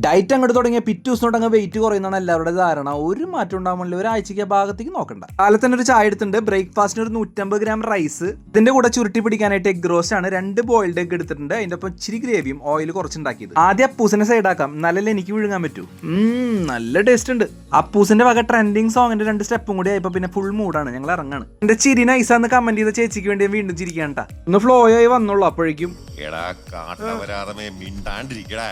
Diet അങ്ങോട്ട് തുടങ്ങിയ പിറ്റേ ദിവസം അങ്ങ് വെയിറ്റ് കുറയുന്നതാണ് എല്ലാവരുടെ ധാരണ. ഒരു മാറ്റം ഉണ്ടാവാൻ ഒരാഴ്ചയ്ക്ക് ഭാഗത്തേക്ക് നോക്കണ്ട. കാലത്ത് തന്നെ ഒരു ചായ എടുത്തിട്ടുണ്ട്. ബ്രേക്ക്ഫാസ്റ്റിന് ഒരു 150 ഗ്രാം റൈസ്, ഇതിന്റെ കൂടെ ചുരുട്ടി പിടിക്കാനായിട്ട് എഗ് റോസ്റ്റ് ആണ്. 2 ബോയിൽഡ് എഗ് എടുത്തിട്ടുണ്ട്. അതിന്റെ ഒപ്പം ഇച്ചിരി ഗ്രേവിയും ഓയിൽ കുറച്ചുണ്ടാക്കിയത്. ആദ്യം അപ്പൂസിനെ സൈഡാക്കാം, നല്ലല്ലേ എനിക്ക് വിഴുങ്ങാൻ പറ്റൂ. നല്ല ടേസ്റ്റ് ഉണ്ട്. അപ്പൂസിന്റെ വക ട്രെൻഡിങ് സോങ്ങിന്റെ 2 സ്റ്റെപ്പും കൂടി ആയപ്പോ പിന്നെ ഫുൾ മൂഡാണ്. ഞങ്ങൾ ഇറങ്ങാണ്. എന്റെ ചിരി നൈസാന്ന് കമന്റ് ചെയ്ത ചേച്ചിക്ക് വേണ്ടി വീണ്ടും ചിരിക്കാണ്ടാ. ഒന്ന് ഫ്ലോ ആയി വന്നുള്ളൂ. അപ്പോഴേക്കും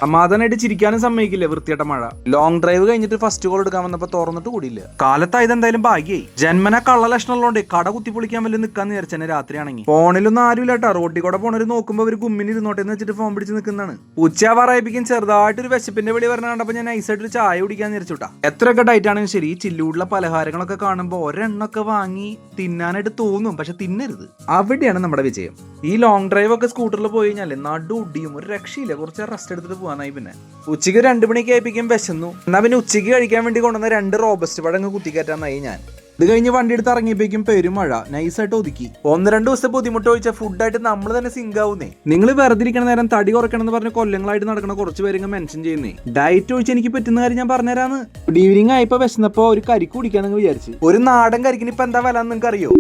സമാധാനായിട്ട് ചിരിക്കാനും സമ്മതിക്കില്ല. വൃത്തിയായിട്ട മഴ. ലോങ് ഡ്രൈവ് കഴിഞ്ഞിട്ട് ഫസ്റ്റ് കോൾ എടുക്കാൻ വന്നപ്പോ തുറന്നിട്ട് കൂടിയില്ല. കാലത്തായത് എന്തായാലും ഭാഗ്യായി. ജന്മന കള്ള ലക്ഷണമുള്ളതുകൊണ്ട് കട കുത്തിപ്പൊളിക്കാൻ വല്ല നിൽക്കാന്ന് വിചാരിച്ചെന്നെ രാത്രിയാണെങ്കിൽ. ഫോണിലൊന്നും ആരും ഇല്ലാട്ടാ. റോട്ടിൽ കൂടെ പോണവര് നോക്കുമ്പോ ഒരു ഗുമ്മിന് ഇരുന്നോട്ടെന്ന് വെച്ചിട്ട് ഫോൺ പിടിച്ച് നിൽക്കുന്നതാണ്. ഉച്ചയാവാറായിപ്പിക്കും ചെറുതായിട്ടൊരു വിശപ്പിന്റെ വിളി പറഞ്ഞ കണ്ടപ്പോ ഞാൻ നൈസായിട്ട് ചായ കുടിക്കാന്ന് വിചാരിച്ചുട്ടാ. എത്രയൊക്കെ ഡയറ്റ് ആണെങ്കിലും ശരി, ചില്ലൂടുള്ള പലഹാരങ്ങളൊക്കെ കാണുമ്പോ ഒരെണ്ണൊക്കെ വാങ്ങി തിന്നാനായിട്ട് തോന്നും, പക്ഷെ തിന്നരുത്. അവിടെയാണ് നമ്മുടെ വിജയം. ഈ ലോങ് ഡ്രൈവ് ഒക്കെ സ്കൂട്ടറിൽ പോയി കഴിഞ്ഞാല് നടുടിയും ഒരു രക്ഷയില്ല. കുറച്ച് റെസ്റ്റ് എടുത്തിട്ട് പോകാനായി. പിന്നെ ഉച്ചയ്ക്ക് 2 മണിക്ക് ആയിപ്പിക്കും വിശന്നു. എന്നാ പിന്നെ ഉച്ചയ്ക്ക് കഴിക്കാൻ വേണ്ടി കൊണ്ടുവന്ന 2 റോബസ്റ്റ് പഴങ്ങ് കുത്തിക്കയറ്റാന്നായി ഞാൻ. ഇത് കഴിഞ്ഞ് വണ്ടി എടുത്ത് ഇറങ്ങിയപ്പോഴേക്കും പെരുമഴ. നൈസായിട്ട് ഒതുക്കി. 1-2 ദിവസത്തെ ബുദ്ധിമുട്ട് ഒഴിച്ച ഫുഡായിട്ട് നമ്മൾ തന്നെ സിങ്ക് ആവുന്നേ. നിങ്ങൾ വെറുതെ ഇരിക്കണ നേരം തടി കുറയ്ക്കണം എന്ന് പറഞ്ഞ് കൊല്ലങ്ങളായിട്ട് നടക്കുന്ന കുറച്ച് പേര് മെൻഷൻ ചെയ്യുന്നേ. ഡയറ്റ് ഒഴിച്ച് എനിക്ക് പറ്റുന്ന കാര്യം ഞാൻ പറഞ്ഞുതരാന്ന്. ഗുഡ് ഈവനിങ് ആയപ്പോ വിശന്നപ്പോ ഒരു കരിക്ക് കുടിക്കാന്ന് വിചാരിച്ചു. ഒരു നാടൻ കരിക്കിന് ഇപ്പൊ എന്താ വില നിങ്ങൾക്ക് അറിയോ?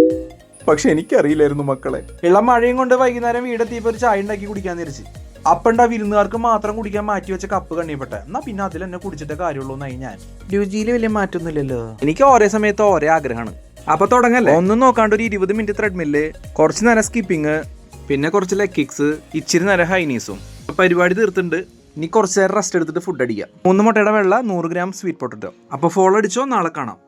പക്ഷെ എനിക്കറിയില്ലായിരുന്നു മക്കളെ. ഇളം മഴയും കൊണ്ട് വൈകുന്നേരം വീടെത്തിയപ്പോ ഒരു ചായ ഉണ്ടാക്കി കുടിക്കാന്ന് വിചാരിച്ചു. അപ്പണ്ടാ വിരുന്നുകാർക്ക് മാത്രം കുടിക്കാൻ മാറ്റി വെച്ച കപ്പ് കണ്ണിപ്പെട്ടെ. എന്നാ പിന്നെ അതിൽ എന്നെ കുടിച്ചിട്ട് കാര്യമുള്ളൂ എന്നായി ഞാൻ. രുചിയിൽ വലിയ മാറ്റൊന്നുമില്ലല്ലോ. എനിക്ക് ഒരേ സമയത്ത് ഒരേ ആഗ്രഹമാണ്. അപ്പൊ തുടങ്ങല്ലേ. ഒന്നും നോക്കാണ്ട് ഒരു 20 മിനിറ്റ് ത്രെഡ്മില്ല്, കുറച്ച് നേരം സ്കിപ്പിങ്, പിന്നെ കുറച്ച് ലെഗ് കിക്സ്, ഇച്ചിരി നേരം ഹൈനീസും. പരിപാടി തീർത്തുണ്ട്. ഇനി കുറച്ച് നേരം റെസ്റ്റ് എടുത്തിട്ട് ഫുഡ് അടിക്കാം. 3 മുട്ടയുടെ വെള്ള, 100 ഗ്രാം സ്വീറ്റ് പൊട്ടറ്റോ. അപ്പൊ ഫോളോ അടിച്ചോ. നാളെ കാണാം.